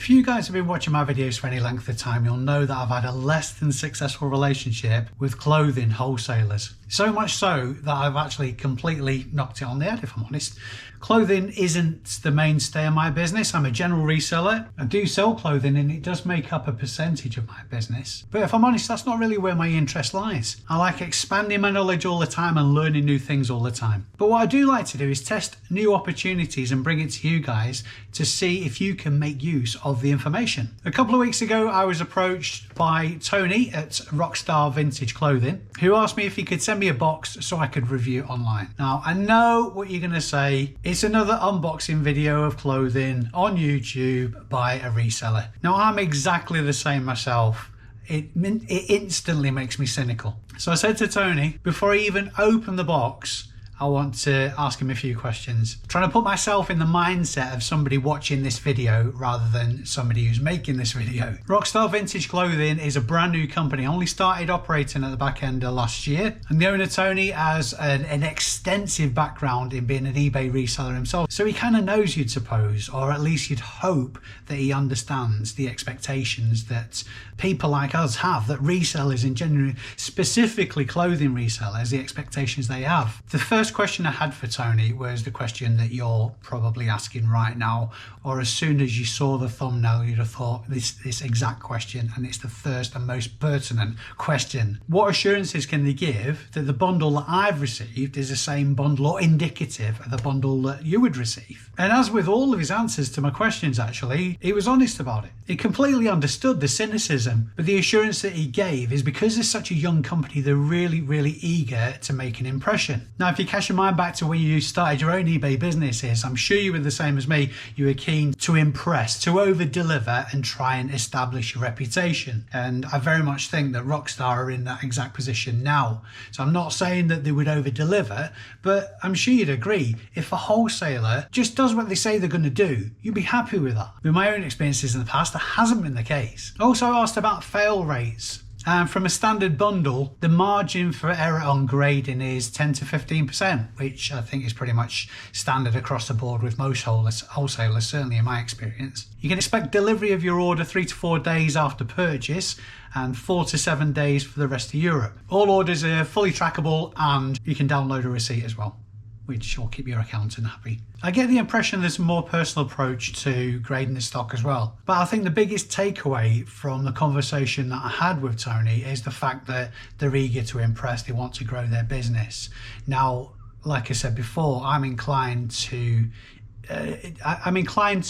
If you guys have been watching my videos for any length of time, you'll know that I've had a less than successful relationship with clothing wholesalers. So much so that I've actually completely knocked it on the head, if I'm honest. Clothing isn't the mainstay of my business. I'm a general reseller. I do sell clothing and it does make up a percentage of my business. But if I'm honest, that's not really where my interest lies. I like expanding my knowledge all the time and learning new things all the time. But what I do like to do is test new opportunities and bring it to you guys to see if you can make use of the information. A couple of weeks ago, I was approached by Tony at Rockstar Vintage Clothing, who asked me if he could send me a box so I could review it online. Now, I know what you're going to say. It's another unboxing video of clothing on YouTube by a reseller. Now, I'm exactly the same myself. It instantly makes me cynical. So I said to Tony, before I even open the box, I want to ask him a few questions. Trying to put myself in the mindset of somebody watching this video rather than somebody who's making this video. Rockstar Vintage Clothing is a brand new company, only started operating at the back end of last year. And the owner, Tony, has an extensive background in being an eBay reseller himself. So he kind of knows, you'd suppose, or at least you'd hope that he understands the expectations that people like us have, that resellers in general, specifically clothing resellers, the expectations they have. The first question I had for Tony was the question that you're probably asking right now, or as soon as you saw the thumbnail, you'd have thought this exact question, and it's the first and most pertinent question. What assurances can they give that the bundle that I've received is the same bundle or indicative of the bundle that you would receive? And as with all of his answers to my questions, actually, he was honest about it. He completely understood the cynicism, but the assurance that he gave is because it's such a young company, they're really, really eager to make an impression. Now, if you cast your mind back to when you started your own eBay businesses, I'm sure you were the same as me. You were keen to impress, to over deliver and try and establish your reputation. And I very much think that Rockstar are in that exact position now. So I'm not saying that they would over deliver, but I'm sure you'd agree, if a wholesaler just does what they say they're going to do, you'd be happy with that. With my own experiences in the past, that hasn't been the case. I also asked about fail rates. And from a standard bundle, the margin for error on grading is 10 to 15%, which I think is pretty much standard across the board with most wholesalers, certainly in my experience. You can expect delivery of your order 3 to 4 days after purchase and 4 to 7 days for the rest of Europe. All orders are fully trackable and you can download a receipt as well, which will keep your accountant happy. I get the impression there's a more personal approach to grading the stock as well. But I think the biggest takeaway from the conversation that I had with Tony is the fact that they're eager to impress, they want to grow their business. Now, like I said before, I'm inclined to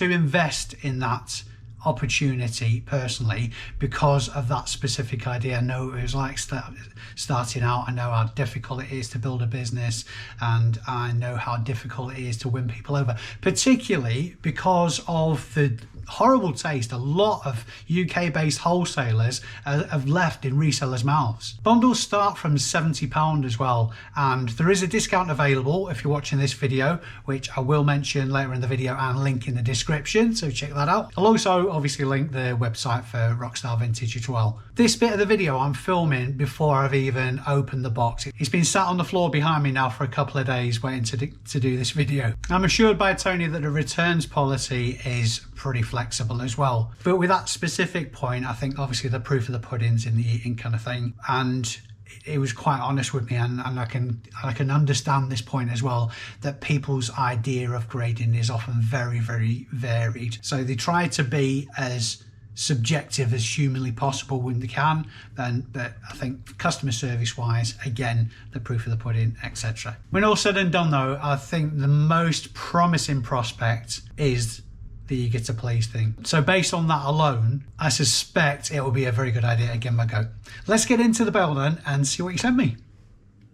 invest in that opportunity personally because of that specific idea. I know it was like starting out. I know how difficult it is to build a business, and I know how difficult it is to win people over, particularly because of the horrible taste a lot of UK-based wholesalers have left in resellers' mouths. Bundles start from £70 as well, and there is a discount available if you're watching this video, which I will mention later in the video and link in the description, so check that out. I'll also obviously link the website for Rockstar Vintage as well. This bit of the video I'm filming before I've even opened the box. It's been sat on the floor behind me now for a couple of days waiting to do this video. I'm assured by Tony that the returns policy is pretty flexible as well. But with that specific point, I think obviously the proof of the pudding's in the eating kind of thing. And it was quite honest with me, and I can understand this point as well, that people's idea of grading is often very, very varied. So they try to be as subjective as humanly possible when they can, but I think customer service wise, again, the proof of the pudding, etc. When all said and done though, I think the most promising prospect is the eager to please thing. So based on that alone, I suspect it will be a very good idea to give them a go. Let's get into the build then and see what you sent me.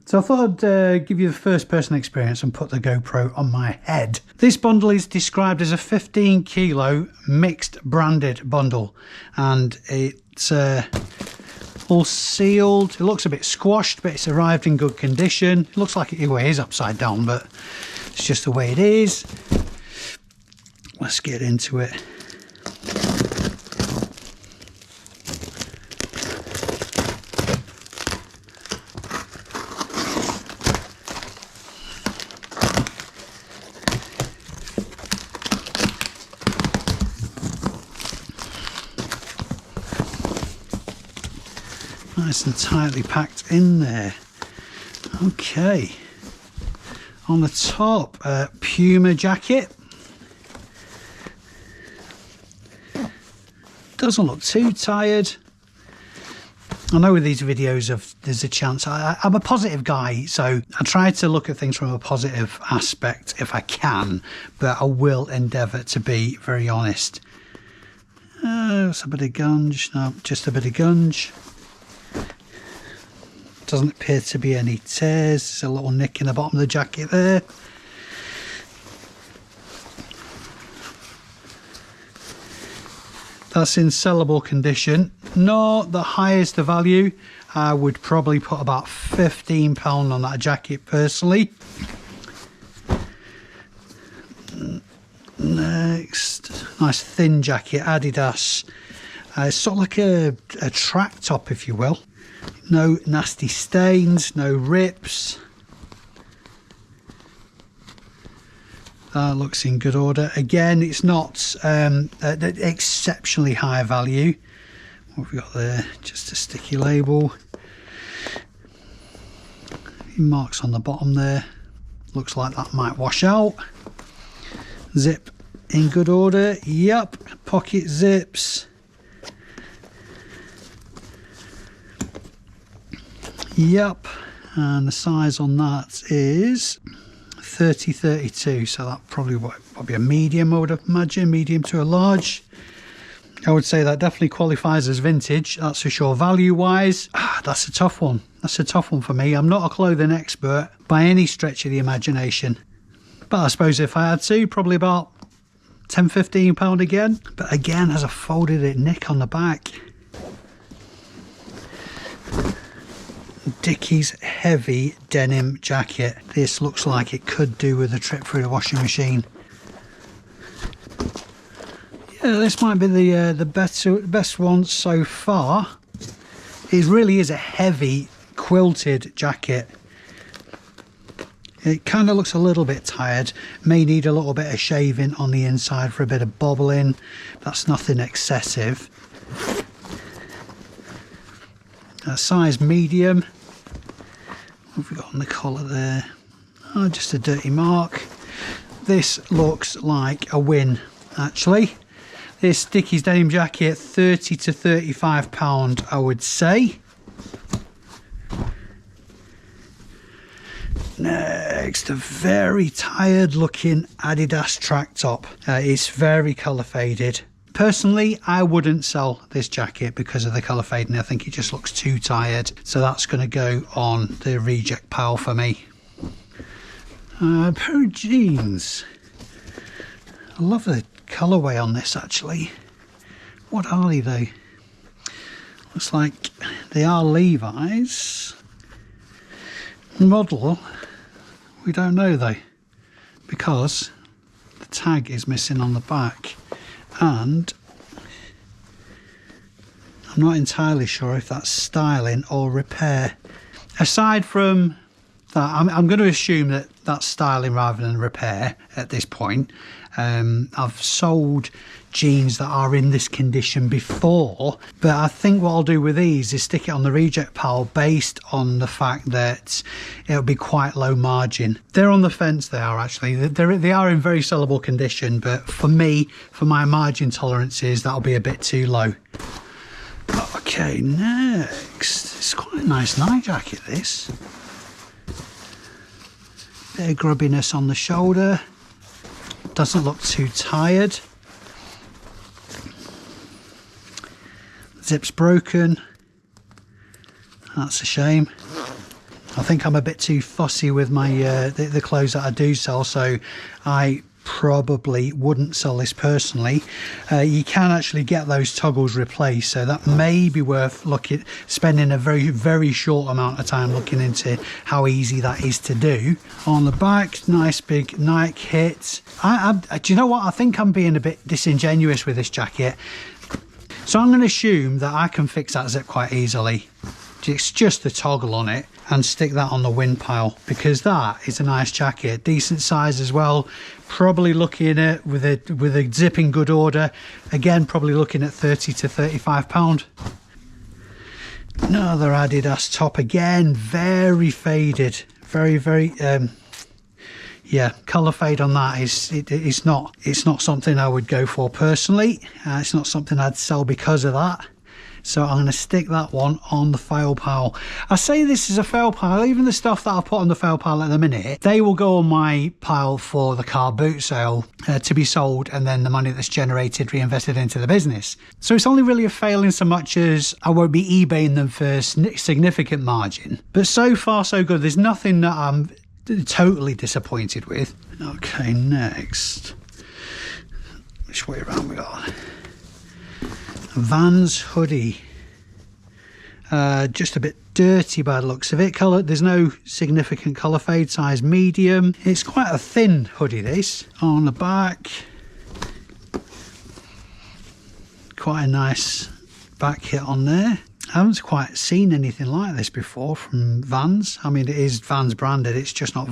So I thought I'd give you the first person experience and put the GoPro on my head. This bundle is described as a 15 kilo mixed branded bundle, and it's all sealed. It looks a bit squashed, but it's arrived in good condition. It looks like it is upside down, but it's just the way it is. Let's get into it. Nice and tightly packed in there. Okay. On the top, Puma jacket. Doesn't look too tired. I know with these videos there's a chance. I'm a positive guy, so I try to look at things from a positive aspect if I can, but I will endeavour to be very honest. It's a bit of gunge. No, just a bit of gunge. Doesn't appear to be any tears. There's a little nick in the bottom of the jacket there. That's in sellable condition. Not the highest of value. I would probably put about £15 on that jacket personally. Next, nice thin jacket, Adidas. It's sort of like a track top, if you will. No nasty stains, no rips. That looks in good order. Again, it's not exceptionally high value. What have we got there? Just a sticky label. Marks on the bottom there. Looks like that might wash out. Zip in good order. Yep. Pocket zips. Yep. And the size on that is 30-32, so that probably be a medium, I would imagine, medium to a large. I would say that definitely qualifies as vintage, that's for sure. Value wise, that's a tough one. That's a tough one for me. I'm not a clothing expert by any stretch of the imagination, but I suppose if I had to, probably about £10-15 again. But again, as I folded it, nick on the back. Dickies heavy denim jacket. This looks like it could do with a trip through the washing machine. Yeah, this might be the best one so far. It really is a heavy quilted jacket. It kind of looks a little bit tired. May need a little bit of shaving on the inside for a bit of bobbling. That's nothing excessive. Size medium. What have we got on the collar there? Oh, just a dirty mark. This looks like a win, actually. This Dickies denim jacket, £30 to £35, I would say. Next, a very tired looking Adidas track top. It's very colour faded. Personally, I wouldn't sell this jacket because of the colour fading. I think it just looks too tired. So that's going to go on the reject pile for me. A pair of jeans. I love the colourway on this actually. What are they though? Looks like they are Levi's. Model, we don't know though, because the tag is missing on the back. And I'm not entirely sure if that's styling or repair. Aside from that, I'm going to assume that that's styling rather than repair at this point. I've sold jeans that are in this condition before, but I think what I'll do with these is stick it on the reject pile based on the fact that it'll be quite low margin. They're on the fence, they are actually. They are in very sellable condition, but for me, for my margin tolerances, that'll be a bit too low. Okay, next. It's quite a nice night jacket, this. Bit of grubbiness on the shoulder. Doesn't look too tired. Zip's broken. That's a shame. I think I'm a bit too fussy with my the clothes that I do sell, so I probably wouldn't sell this personally. You can actually get those toggles replaced, so that may be worth spending a very short amount of time looking into how easy that is to do. On the back, nice big Nike hit. Do you know what? I think I'm being a bit disingenuous with this jacket. So I'm going to assume that I can fix that zip quite easily. It's just the toggle on it, and stick that on the wind pile, because that is a nice jacket, decent size as well. Probably looking at with a zip in good order, again probably looking at £30 to £35. Another Adidas top again, very faded, very yeah, colour fade on that it's not something I would go for personally. It's not something I'd sell because of that. So I'm going to stick that one on the fail pile. I say this is a fail pile. Even the stuff that I've put on the fail pile at the minute, they will go on my pile for the car boot sale to be sold, and then the money that's generated reinvested into the business. So it's only really a fail in so much as I won't be eBaying them for significant margin. But so far so good. There's nothing that I'm totally disappointed with. Okay, next. Which way around we got? Vans hoodie, just a bit dirty by the looks of it. Colour, there's no significant colour fade, size medium. It's quite a thin hoodie, this. On the back, quite a nice back hit on there. I haven't quite seen anything like this before from Vans. I mean, it is Vans branded, it's just not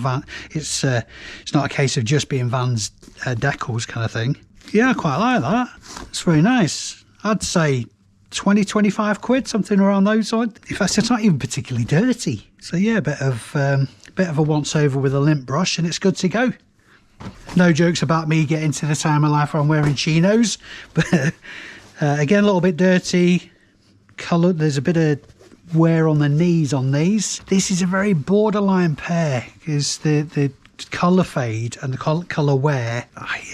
it's not a case of just being Vans decals kind of thing. Yeah, I quite like that. It's very nice. I'd say 20-25 quid, something around those sides. In fact, it's not even particularly dirty. So yeah, a bit of a once over with a lint brush, and it's good to go. No jokes about me getting to the time of life where I'm wearing chinos, but again, a little bit dirty. Colour, there's a bit of wear on the knees on these. This is a very borderline pair, because the colour fade and the colour wear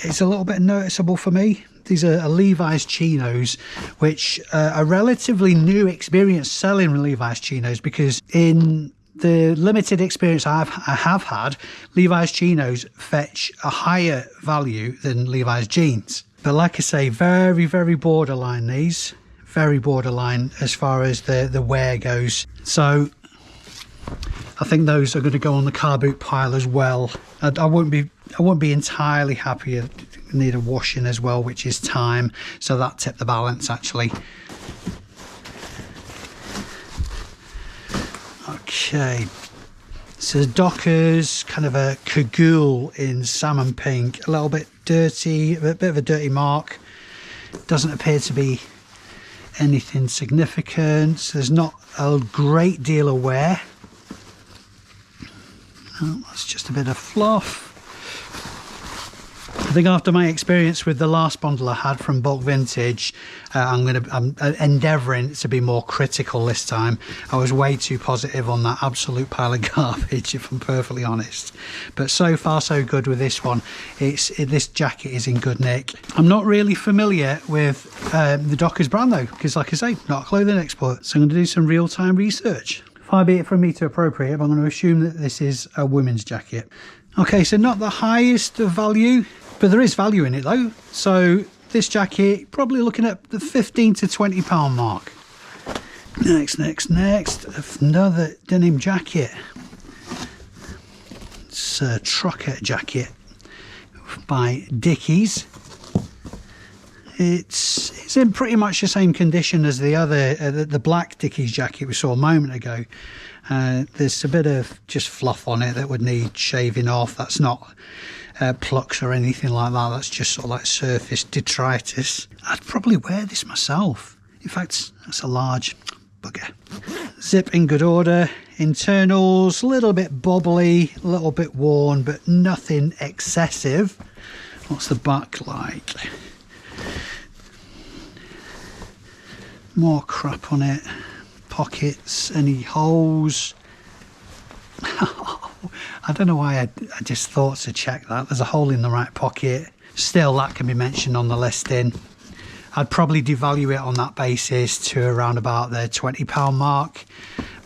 is a little bit noticeable for me. These are Levi's chinos, which are relatively new experience selling Levi's chinos, because in the limited experience I have had, Levi's chinos fetch a higher value than Levi's jeans. But like I say, very borderline these. Very borderline as far as the wear goes. So I think those are going to go on the car boot pile as well. I won't be entirely happy. Need a washing as well, which is time, so that tipped the balance actually. Okay, so Dockers, kind of a cagoule in salmon pink, a little bit dirty, a bit of a dirty mark. Doesn't appear to be anything significant. There's not a great deal of wear. Oh, that's just a bit of fluff. I think after my experience with the last bundle I had from Bulk Vintage, I'm endeavouring to be more critical this time. I was way too positive on that absolute pile of garbage, if I'm perfectly honest. But so far so good with this one. This jacket is in good nick. I'm not really familiar with the Dockers brand though, because like I say, not a clothing expert. So I'm going to do some real-time research. Far be it from me to appropriate, but I'm going to assume that this is a women's jacket. Okay, so not the highest of value, but there is value in it though. So this jacket, probably looking at the £15 to £20 mark. Next, another denim jacket. It's a trucker jacket by Dickies. It's in pretty much the same condition as the other, the black Dickies jacket we saw a moment ago. There's a bit of just fluff on it that would need shaving off. That's not plucks or anything like that. That's just sort of like surface detritus. I'd probably wear this myself. In fact, that's a large bugger. Zip in good order. Internals, a little bit bobbly, a little bit worn, but nothing excessive. What's the back like? More crap on it. Pockets, any holes? I don't know why I just thought to check that. There's a hole in the right pocket. Still, that can be mentioned on the listing. I'd probably devalue it on that basis to around about the £20 mark,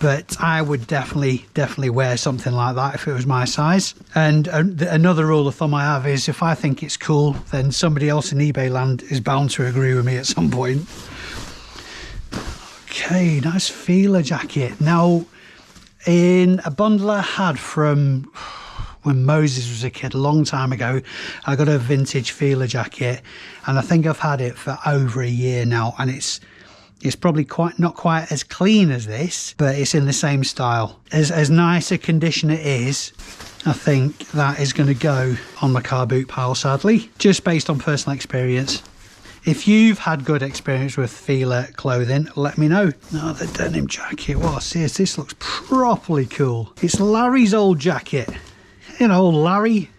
but I would definitely wear something like that if it was my size. And another rule of thumb I have is if I think it's cool, then somebody else in eBay land is bound to agree with me at some point. Okay, nice feeler jacket. Now, in a bundle I had from when Moses was a kid a long time ago, I got a vintage feeler jacket, and I think I've had it for over a year now, and it's probably not quite as clean as this, but it's in the same style. As nice a condition it is, I think that is going to go on my car boot pile, sadly, just based on personal experience. If you've had good experience with feeler clothing, let me know. Now the denim jacket, what's this? This looks properly cool. It's Larry's old jacket. You know, Larry.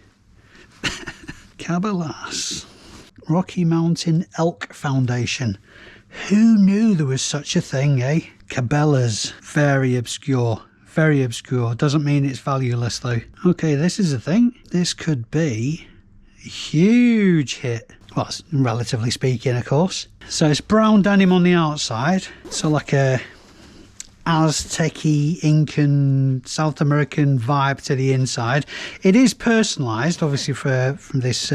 Cabela's. Rocky Mountain Elk Foundation. Who knew there was such a thing, eh? Cabela's. Very obscure. Very obscure. Doesn't mean it's valueless though. Okay, this is a thing. This could be a huge hit. Well, relatively speaking, of course. So it's brown denim on the outside. So like a Aztec-y, Incan, South American vibe to the inside. It is personalised, obviously, from this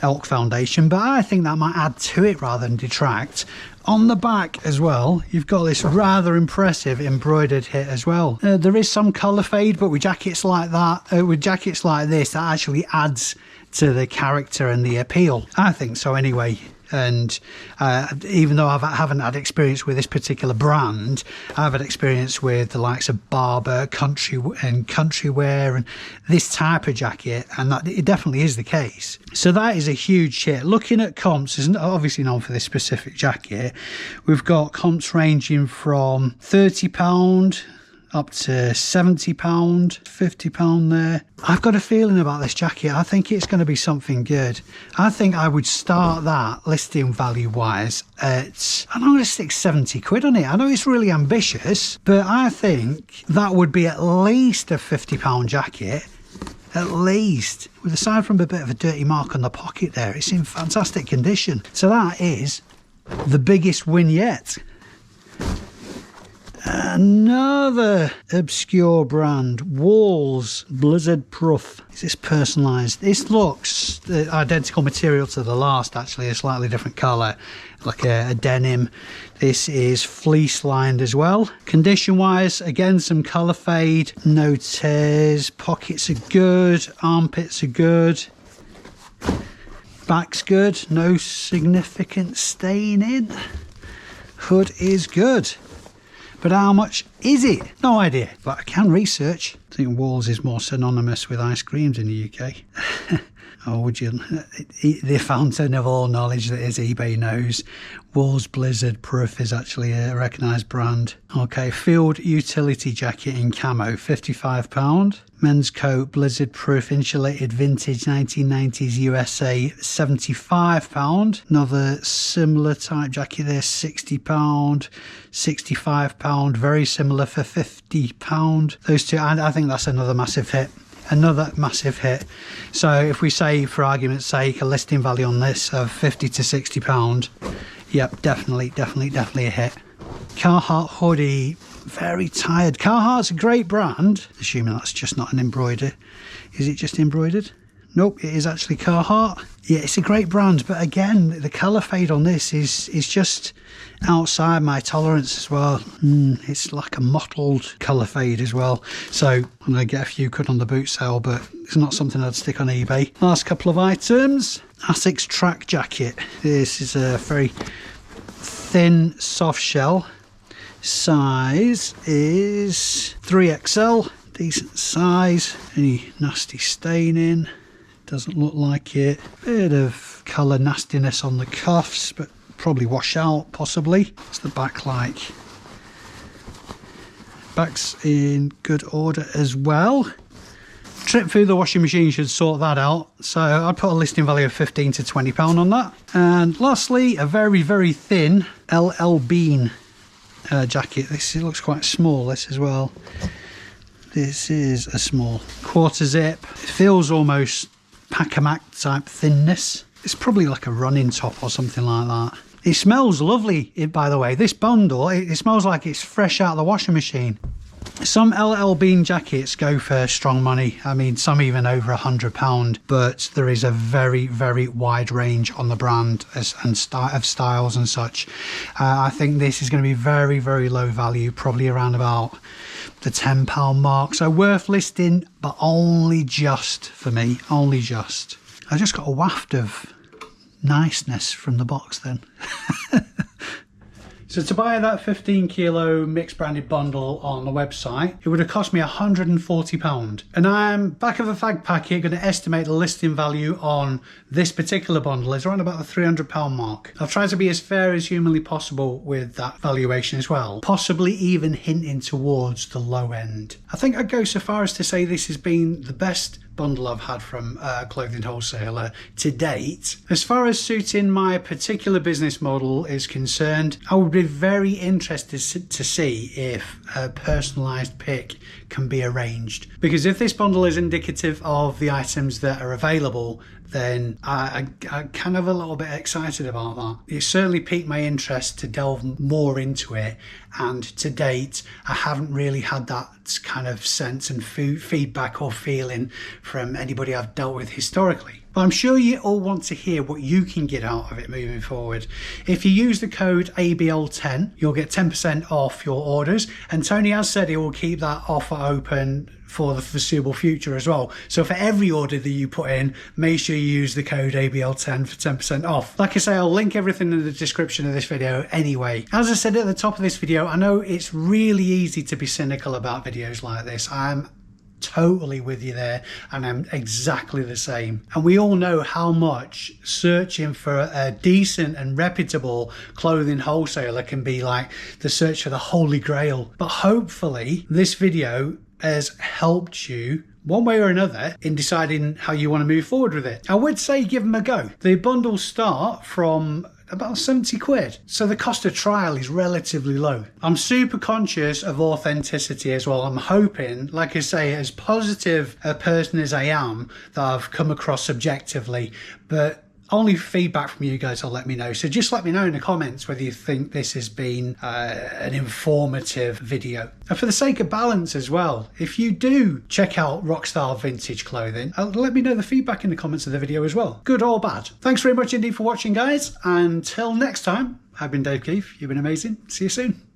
Elk Foundation, but I think that might add to it rather than detract. On the back as well, you've got this rather impressive embroidered hit as well. There is some colour fade, but with jackets like that, with jackets like this, that actually adds to the character and the appeal. I think so anyway. And even though I haven't had experience with this particular brand, I've had experience with the likes of Barber, country wear, and this type of jacket, and that it definitely is the case. So that is a huge hit. Looking at comps, is obviously known for this specific jacket. We've got comps ranging from £30 up to £70, £50 there. I've got a feeling about this jacket. I think it's going to be something good. I think I would start that listing value wise at, I'm going to stick 70 quid on it. I know it's really ambitious, but I think that would be at least a £50 jacket. At least, with aside from a bit of a dirty mark on the pocket there, it's in fantastic condition. So that is the biggest win yet. Another obscure brand, Walls Blizzard Proof. Is this personalised? This looks the identical material to the last, actually, a slightly different colour, like a denim. This is fleece lined as well. Condition wise, again, some colour fade, no tears, pockets are good, armpits are good, back's good, no significant staining, hood is good. But how much is it? No idea. But I can research. I think Walls is more synonymous with ice creams in the UK. Or would you? The fountain of all knowledge that is eBay knows. Walls Blizzard Proof is actually a recognised brand. Okay, field utility jacket in camo, £55. Men's coat, Blizzard Proof insulated vintage 1990s USA, £75. Another similar type jacket there, £60, £65, very similar for £50. Those two, and I think that's another massive hit. Another massive hit. So if we say, for argument's sake, a listing value on this of £50 to £60, yep, definitely a hit. Carhartt hoodie, very tired. Carhartt's a great brand, assuming that's just not an embroider. Is it just embroidered? Nope, it is actually Carhartt. Yeah, it's a great brand, but again, the colour fade on this is just outside my tolerance as well. It's like a mottled colour fade as well. So I'm going to get a few quid on the boot sale, but it's not something I'd stick on eBay. Last couple of items. Asics track jacket. This is a very thin soft shell. Size is 3XL. Decent size. Any nasty staining? Doesn't look like it. Bit of colour nastiness on the cuffs, but probably wash out, possibly. What's the back like? Back's in good order as well. Trip through the washing machine should sort that out. So I'd put a listing value of £15 to £20 on that. And lastly, a very, very thin LL Bean jacket. This looks quite small, this as well. This is a small quarter zip. It feels almost Pacamac type thinness. It's probably like a running top or something like that. It smells lovely, by the way. This bundle, it smells like it's fresh out of the washing machine. Some LL Bean jackets go for strong money. I mean, some even over £100, but there is a very, very wide range on the brand and of styles and such. I think this is going to be very, very low value, probably around about the £10 mark. So worth listing, but only just for me, only just. I just got a waft of niceness from the box then. So to buy that 15 kilo mixed branded bundle on the website, it would have cost me £140. And I'm, back of the fag packet, going to estimate the listing value on this particular bundle is around about the £300 mark. I've tried to be as fair as humanly possible with that valuation as well, possibly even hinting towards the low end. I think I'd go so far as to say this has been the best bundle I've had from a clothing wholesaler to date. As far as suiting my particular business model is concerned, I would be very interested to see if a personalised pick can be arranged, because if this bundle is indicative of the items that are available, then I'm kind of a little bit excited about that. It certainly piqued my interest to delve more into it, and to date I haven't really had that kind of sense and feedback or feeling from anybody I've dealt with historically. But I'm sure you all want to hear what you can get out of it moving forward. If you use the code ABL10, you'll get 10% off your orders, and Tony has said he will keep that offer open for the foreseeable future as well. So for every order that you put in, make sure you use the code ABL10 for 10% off. Like I say, I'll link everything in the description of this video anyway. As I said at the top of this video, I know it's really easy to be cynical about videos like this. I'm totally with you there, and I'm exactly the same. And we all know how much searching for a decent and reputable clothing wholesaler can be like the search for the holy grail. But hopefully this video has helped you one way or another in deciding how you want to move forward with it. I would say give them a go. The bundles start from about 70 quid. So the cost of trial is relatively low. I'm super conscious of authenticity as well. I'm hoping, like I say, as positive a person as I am, that I've come across subjectively, but only feedback from you guys will let me know. So just let me know in the comments whether you think this has been an informative video. And for the sake of balance as well, if you do check out Rockstar Vintage Clothing, let me know the feedback in the comments of the video as well, good or bad. Thanks very much indeed for watching, guys. Until next time, I've been Dave Keeffe. You've been amazing. See you soon.